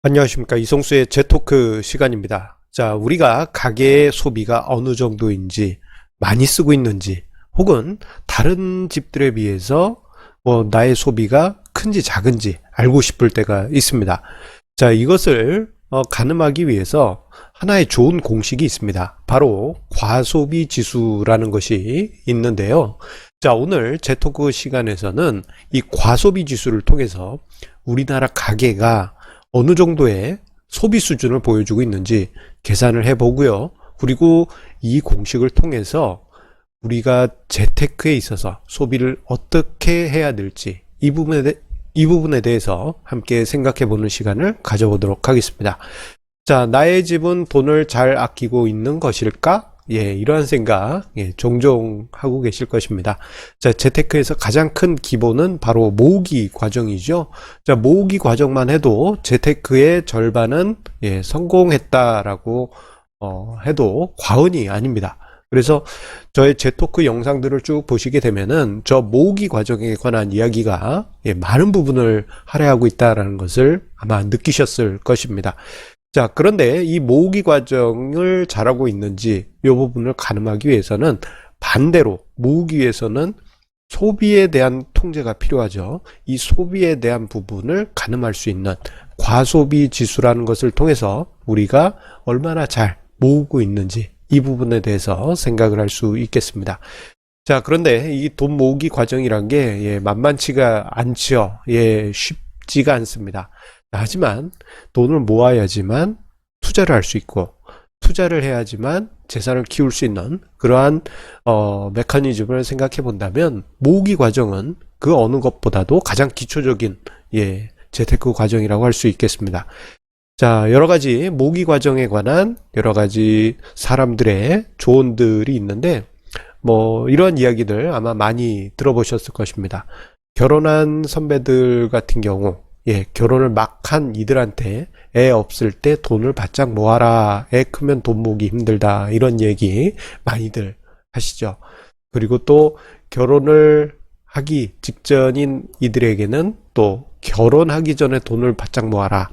안녕하십니까. 이성수의 재토크 시간입니다. 자, 우리가 가계의 소비가 어느 정도인지, 많이 쓰고 있는지, 혹은 다른 집들에 비해서 나의 소비가 큰지 작은지 알고 싶을 때가 있습니다. 자, 이것을 가늠하기 위해서 하나의 좋은 공식이 있습니다. 바로 과소비 지수라는 것이 있는데요. 자, 오늘 재토크 시간에서는 이 과소비 지수를 통해서 우리나라 가계가 어느 정도의 소비 수준을 보여주고 있는지 계산을 해보고요. 그리고 이 공식을 통해서 우리가 재테크에 있어서 소비를 어떻게 해야 될지 이 부분에 대해서 함께 생각해보는 시간을 가져보도록 하겠습니다. 자, 나의 집은 돈을 잘 아끼고 있는 것일까? 이러한 생각, 종종 하고 계실 것입니다. 자, 재테크에서 가장 큰 기본은 바로 모으기 과정이죠. 자, 모으기 과정만 해도 재테크의 절반은, 성공했다라고, 해도 과언이 아닙니다. 그래서 저의 재테크 영상들을 쭉 보시게 되면은 저 모으기 과정에 관한 이야기가 많은 부분을 할애하고 있다라는 것을 아마 느끼셨을 것입니다. 자, 그런데 이 모으기 과정을 잘하고 있는지 이 부분을 가늠하기 위해서는 반대로 모으기 위해서는 소비에 대한 통제가 필요하죠. 이 소비에 대한 부분을 가늠할 수 있는 과소비 지수라는 것을 통해서 우리가 얼마나 잘 모으고 있는지 이 부분에 대해서 생각을 할 수 있겠습니다. 자, 그런데 이 돈 모으기 과정이란 게 만만치가 않죠. 쉽지가 않습니다. 하지만 돈을 모아야지만 투자를 할 수 있고 투자를 해야지만 재산을 키울 수 있는 그러한 메커니즘을 생각해 본다면 모으기 과정은 그 어느 것보다도 가장 기초적인 재테크 과정이라고 할 수 있겠습니다. 자, 여러 가지 모으기 과정에 관한 여러 가지 사람들의 조언들이 있는데 이런 이야기들 아마 많이 들어보셨을 것입니다. 결혼한 선배들 같은 경우 결혼을 막 한 이들한테 애 없을 때 돈을 바짝 모아라. 애 크면 돈 모으기 힘들다. 이런 얘기 많이들 하시죠. 그리고 또 결혼을 하기 직전인 이들에게는 또 결혼하기 전에 돈을 바짝 모아라.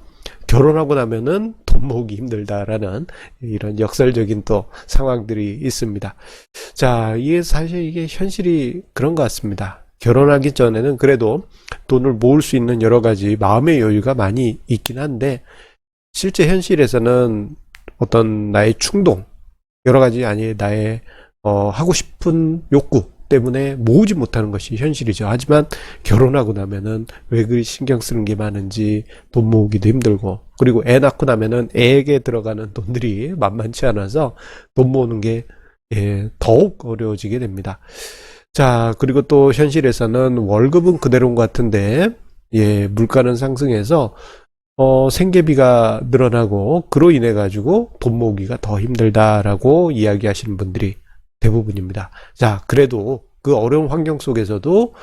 결혼하고 나면은 돈 모으기 힘들다라는 이런 역설적인 또 상황들이 있습니다. 자, 이게 현실이 그런 것 같습니다. 결혼하기 전에는 그래도 돈을 모을 수 있는 여러 가지 마음의 여유가 많이 있긴 한데 실제 현실에서는 어떤 나의 충동, 여러 가지 나의 하고 싶은 욕구 때문에 모으지 못하는 것이 현실이죠. 하지만 결혼하고 나면은 왜 그리 신경 쓰는 게 많은지 돈 모으기도 힘들고 그리고 애 낳고 나면은 애에게 들어가는 돈들이 만만치 않아서 돈 모으는 게 더욱 어려워지게 됩니다. 자, 그리고 또 현실에서는 월급은 그대로인 것 같은데, 물가는 상승해서, 생계비가 늘어나고, 그로 인해 가지고 돈 모으기가 더 힘들다라고 이야기하시는 분들이 대부분입니다. 자, 그래도 그 어려운 환경 속에서도,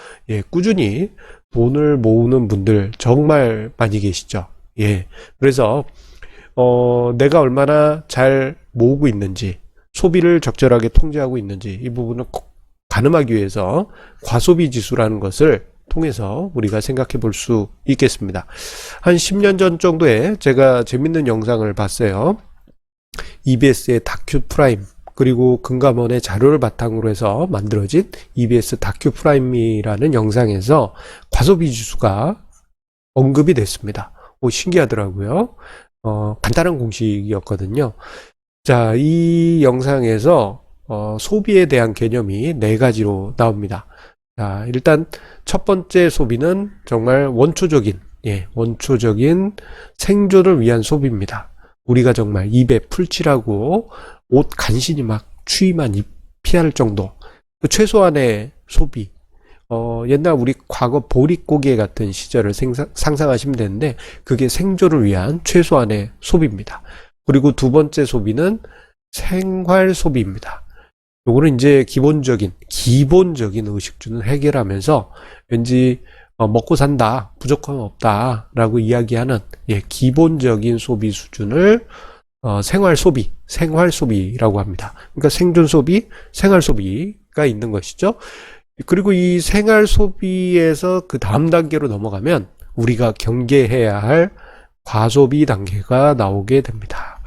꾸준히 돈을 모으는 분들 정말 많이 계시죠. 그래서, 내가 얼마나 잘 모으고 있는지, 소비를 적절하게 통제하고 있는지, 이 부분은 꼭 가늠하기 위해서 과소비 지수라는 것을 통해서 우리가 생각해 볼 수 있겠습니다. 한 10년 전 정도에 제가 재밌는 영상을 봤어요. EBS의 다큐 프라임 그리고 금감원의 자료를 바탕으로 해서 만들어진 EBS 다큐 프라임이라는 영상에서 과소비 지수가 언급이 됐습니다. 신기하더라고요. 간단한 공식이었거든요. 자, 이 영상에서 소비에 대한 개념이 4가지로 나옵니다. 자, 일단 첫 번째 소비는 정말 원초적인 생존을 위한 소비입니다. 우리가 정말 입에 풀칠하고 옷 간신히 막 추위만 피할 정도 최소한의 소비. 옛날 우리 과거 보릿고개 같은 시절을 상상하시면 되는데 그게 생존을 위한 최소한의 소비입니다. 그리고 두 번째 소비는 생활 소비입니다. 요거는 이제 기본적인 의식주는 해결하면서 왠지 먹고 산다, 부족함 없다 라고 이야기하는 기본적인 소비 수준을 생활 소비라고 합니다. 그러니까 생존 소비, 생활 소비가 있는 것이죠. 그리고 이 생활 소비에서 그 다음 단계로 넘어가면 우리가 경계해야 할 과소비 단계가 나오게 됩니다.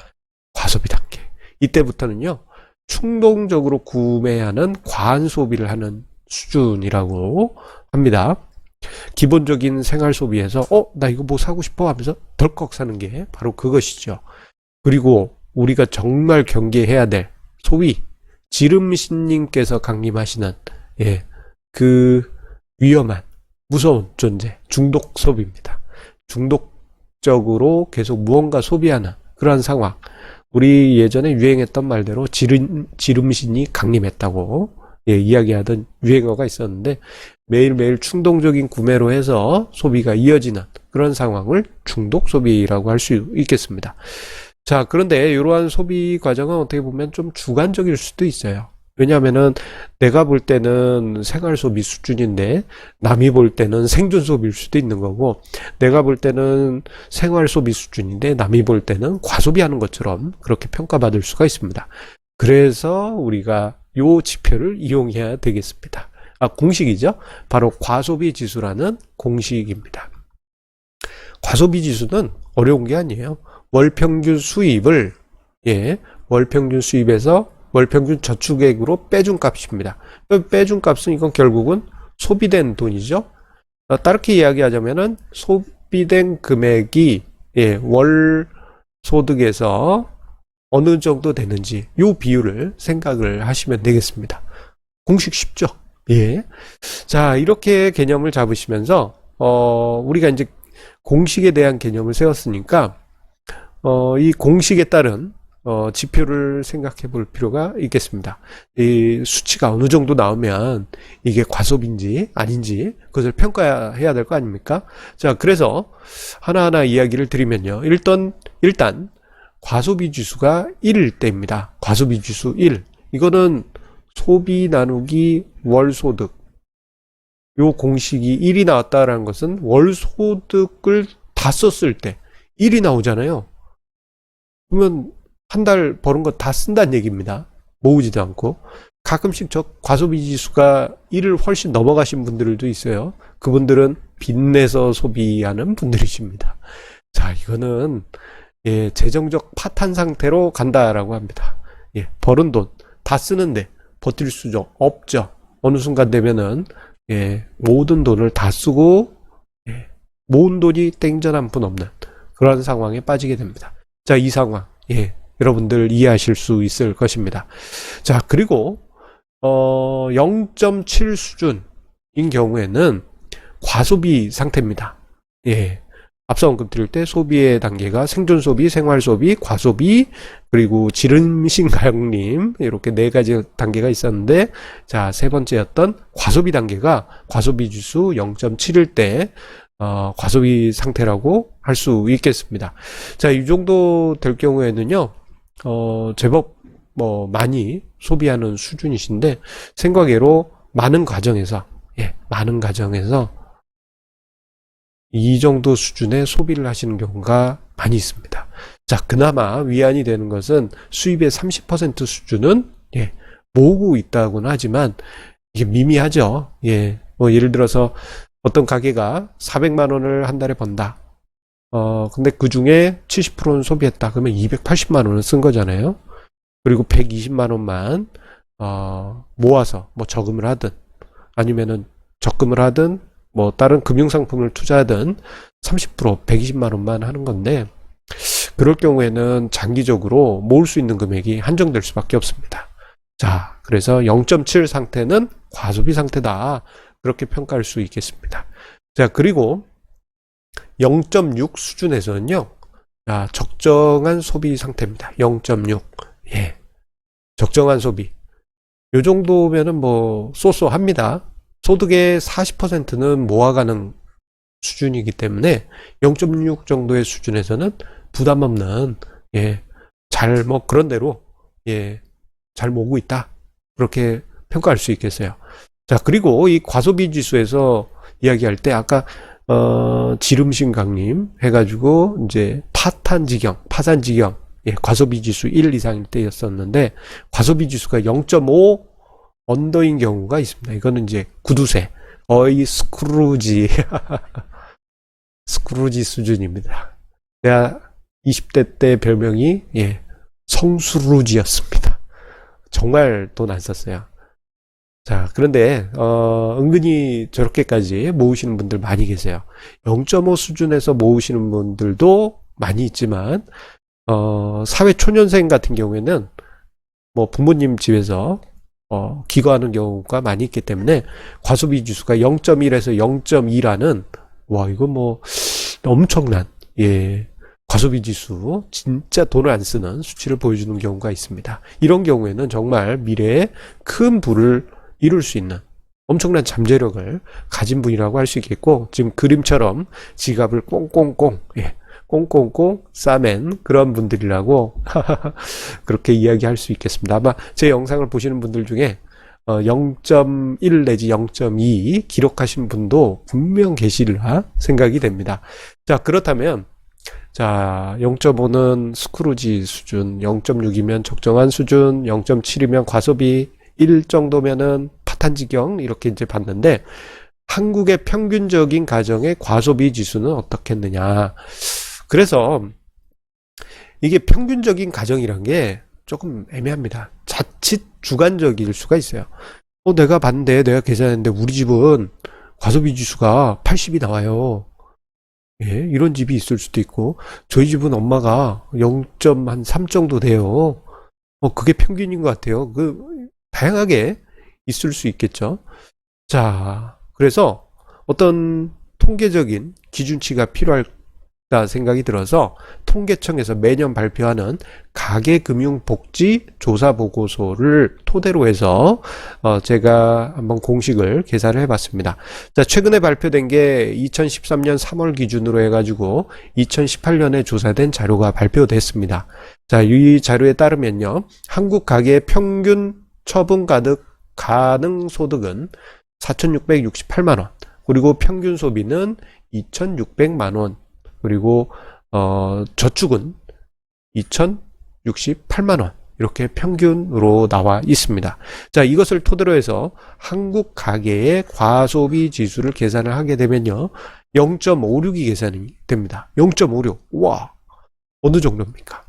과소비 단계. 이때부터는요, 충동적으로 구매하는 과한 소비를 하는 수준이라고 합니다. 기본적인 생활 소비에서 나 이거 뭐 사고 싶어 하면서 덜컥 사는 게 바로 그것이죠. 그리고 우리가 정말 경계해야 될 소위 지름신님께서 강림하시는 그 위험한 무서운 존재, 중독 소비입니다. 중독적으로 계속 무언가 소비하는 그러한 상황. 우리 예전에 유행했던 말대로 지름신이 강림했다고 이야기하던 유행어가 있었는데, 매일매일 충동적인 구매로 해서 소비가 이어지는 그런 상황을 중독 소비라고 할 수 있겠습니다. 자, 그런데 이러한 소비 과정은 어떻게 보면 좀 주관적일 수도 있어요. 왜냐하면은 내가 볼 때는 생활 소비 수준인데 남이 볼 때는 생존 소비일 수도 있는 거고, 내가 볼 때는 생활 소비 수준인데 남이 볼 때는 과소비하는 것처럼 그렇게 평가받을 수가 있습니다. 그래서 우리가 요 지표를 이용해야 되겠습니다. 공식이죠. 바로 과소비 지수라는 공식입니다. 과소비 지수는 어려운 게 아니에요. 월평균 수입을 월평균 수입에서 월평균 저축액으로 빼준 값입니다. 빼준 값은 이건 결국은 소비된 돈이죠. 다르게 이야기하자면은 소비된 금액이 월 소득에서 어느 정도 되는지 이 비율을 생각을 하시면 되겠습니다. 공식 쉽죠? 자, 이렇게 개념을 잡으시면서 우리가 이제 공식에 대한 개념을 세웠으니까 이 공식에 따른 지표를 생각해 볼 필요가 있겠습니다. 이 수치가 어느 정도 나오면 이게 과소비인지 아닌지 그것을 평가해야 될 거 아닙니까? 자, 그래서 하나하나 이야기를 드리면요. 일단 과소비 지수가 1일 때입니다. 과소비 지수 1. 이거는 소비 나누기 월소득. 요 공식이 1이 나왔다라는 것은 월소득을 다 썼을 때 1이 나오잖아요. 그러면 한 달 버는 거 다 쓴다는 얘기입니다. 모으지도 않고. 가끔씩 저 과소비 지수가 1을 훨씬 넘어가신 분들도 있어요. 그분들은 빚내서 소비하는 분들이십니다. 자, 이거는 재정적 파탄 상태로 간다라고 합니다. 벌은 돈 다 쓰는데 버틸 수죠 없죠. 어느 순간 되면은 모든 돈을 다 쓰고 모은 돈이 땡전 한 푼 없는 그런 상황에 빠지게 됩니다. 자, 이 상황 여러분들 이해하실 수 있을 것입니다. 자, 그리고 0.7 수준인 경우에는 과소비 상태입니다. 앞서 언급드릴 때 소비의 단계가 생존소비, 생활소비, 과소비, 그리고 지름신 가용림, 이렇게 네 가지 단계가 있었는데, 자, 세 번째였던 과소비 단계가 과소비 지수 0.7일 때 과소비 상태라고 할 수 있겠습니다. 자, 이 정도 될 경우에는요, 제법 많이 소비하는 수준이신데, 생각외로 많은 가정에서 이 정도 수준의 소비를 하시는 경우가 많이 있습니다. 자, 그나마 위안이 되는 것은 수입의 30% 수준은 모으고 있다고는 하지만 이게 미미하죠. 예를 들어서 어떤 가게가 400만 원을 한 달에 번다. 근데 그 중에 70%는 소비했다. 그러면 280만 원을 쓴 거잖아요. 그리고 120만 원만 모아서 저금을 하든 아니면은 적금을 하든 다른 금융상품을 투자하든 30% 120만 원만 하는 건데, 그럴 경우에는 장기적으로 모을 수 있는 금액이 한정될 수밖에 없습니다. 자, 그래서 0.7 상태는 과소비 상태다. 그렇게 평가할 수 있겠습니다. 자, 그리고 0.6 수준에서는요, 적정한 소비 상태입니다. 0.6. 적정한 소비. 요 정도면은 쏘쏘합니다. 소득의 40%는 모아가는 수준이기 때문에 0.6 정도의 수준에서는 부담 없는 잘 그런 대로 잘 모으고 있다. 그렇게 평가할 수 있겠어요. 자, 그리고 이 과소비 지수에서 이야기할 때 아까 지름신 강림 해가지고 이제 파산지경 과소비 지수 1 이상일 때였었는데, 과소비 지수가 0.5 언더인 경우가 있습니다. 이거는 이제 구두쇠, 거의 스크루지 수준입니다. 내가 20대 때 별명이 성수루지였습니다. 정말 돈 안 썼어요. 자, 그런데 은근히 저렇게까지 모으시는 분들 많이 계세요. 0.5 수준에서 모으시는 분들도 많이 있지만 사회 초년생 같은 경우에는 뭐 부모님 집에서 기거하는 경우가 많이 있기 때문에 과소비 지수가 0.1에서 0.2라는 와, 이거 뭐 엄청난 과소비 지수, 진짜 돈을 안 쓰는 수치를 보여주는 경우가 있습니다. 이런 경우에는 정말 미래에 큰 부를 이룰 수 있는 엄청난 잠재력을 가진 분이라고 할 수 있겠고, 지금 그림처럼 지갑을 꽁꽁꽁 싸맨 그런 분들이라고 그렇게 이야기할 수 있겠습니다. 아마 제 영상을 보시는 분들 중에 0.1 내지 0.2 기록하신 분도 분명 계시리라 생각이 됩니다. 자, 그렇다면 자, 0.5는 스크루지 수준, 0.6이면 적정한 수준, 0.7이면 과소비, 1 정도면은 파탄지경, 이렇게 이제 봤는데, 한국의 평균적인 가정의 과소비 지수는 어떻겠느냐. 그래서 이게 평균적인 가정이란 게 조금 애매합니다. 자칫 주관적일 수가 있어요. 내가 봤는데, 내가 계산했는데 우리 집은 과소비 지수가 80이 나와요. 이런 집이 있을 수도 있고, 저희 집은 엄마가 0.3 정도 돼요. 그게 평균인 것 같아요. 다양하게 있을 수 있겠죠. 자, 그래서 어떤 통계적인 기준치가 필요하다 생각이 들어서 통계청에서 매년 발표하는 가계금융복지조사보고서를 토대로 해서 제가 한번 공식을 계산을 해봤습니다. 자, 최근에 발표된 게 2013년 3월 기준으로 해가지고 2018년에 조사된 자료가 발표됐습니다. 자, 이 자료에 따르면요, 한국 가계의 평균 처분 가능 소득은 4,668만원, 그리고 평균 소비는 2,600만원, 그리고 저축은 2,068만원, 이렇게 평균으로 나와 있습니다. 자, 이것을 토대로 해서 한국 가계의 과소비 지수를 계산을 하게 되면요, 0.56이 계산이 됩니다. 0.56. 와, 어느 정도입니까?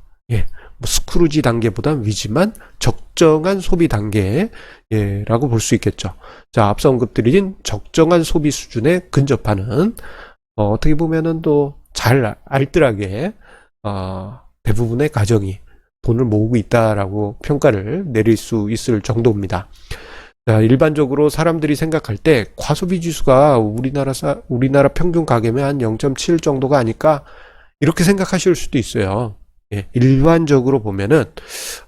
뭐 스크루지 단계보단 위지만 적정한 소비 단계라고 볼 수 있겠죠. 자, 앞서 언급드린 적정한 소비 수준에 근접하는 어떻게 보면은 또 잘 알뜰하게 대부분의 가정이 돈을 모으고 있다라고 평가를 내릴 수 있을 정도입니다. 자, 일반적으로 사람들이 생각할 때 과소비 지수가 우리나라 평균 가계면 한 0.7 정도가 아닐까, 이렇게 생각하실 수도 있어요. 일반적으로 보면은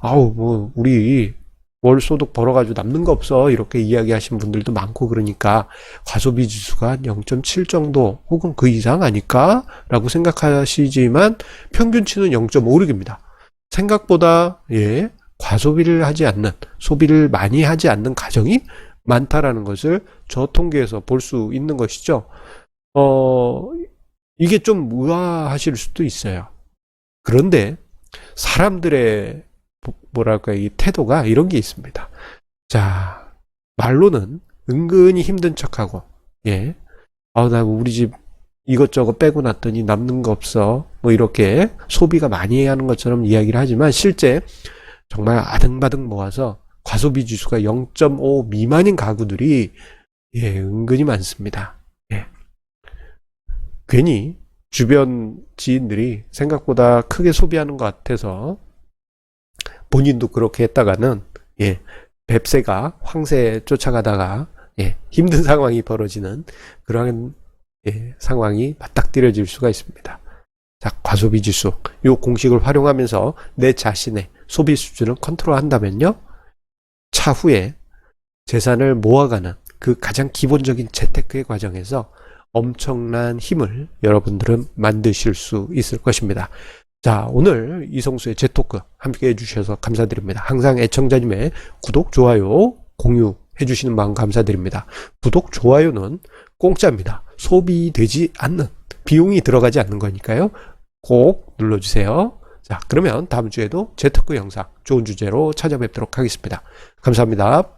뭐 우리 월 소득 벌어가지고 남는 거 없어, 이렇게 이야기하신 분들도 많고, 그러니까 과소비 지수가 0.7 정도 혹은 그 이상 아닐까 라고 생각하시지만 평균치는 0.56입니다. 생각보다 과소비를 하지 않는, 소비를 많이 하지 않는 가정이 많다라는 것을 저 통계에서 볼 수 있는 것이죠. 이게 좀 의아하실 수도 있어요. 그런데 사람들의 뭐랄까, 이 태도가 이런 게 있습니다. 자, 말로는 은근히 힘든 척하고, 나 우리 집 이것저것 빼고 났더니 남는 거 없어, 뭐 이렇게 소비가 많이 하는 것처럼 이야기를 하지만, 실제 정말 아등바등 모아서 과소비 지수가 0.5 미만인 가구들이 은근히 많습니다. 괜히 주변 지인들이 생각보다 크게 소비하는 것 같아서 본인도 그렇게 했다가는 뱁새가 황새 쫓아가다가 힘든 상황이 벌어지는 그러한 상황이 맞닥뜨려질 수가 있습니다. 자, 과소비 지수, 이 공식을 활용하면서 내 자신의 소비 수준을 컨트롤한다면요, 차후에 재산을 모아가는 그 가장 기본적인 재테크의 과정에서 엄청난 힘을 여러분들은 만드실 수 있을 것입니다. 자, 오늘 이성수의 재토크 함께 해주셔서 감사드립니다. 항상 애청자님의 구독, 좋아요, 공유해 주시는 마음 감사드립니다. 구독, 좋아요는 공짜입니다. 소비되지 않는, 비용이 들어가지 않는 거니까요. 꼭 눌러주세요. 자, 그러면 다음 주에도 재토크 영상 좋은 주제로 찾아뵙도록 하겠습니다. 감사합니다.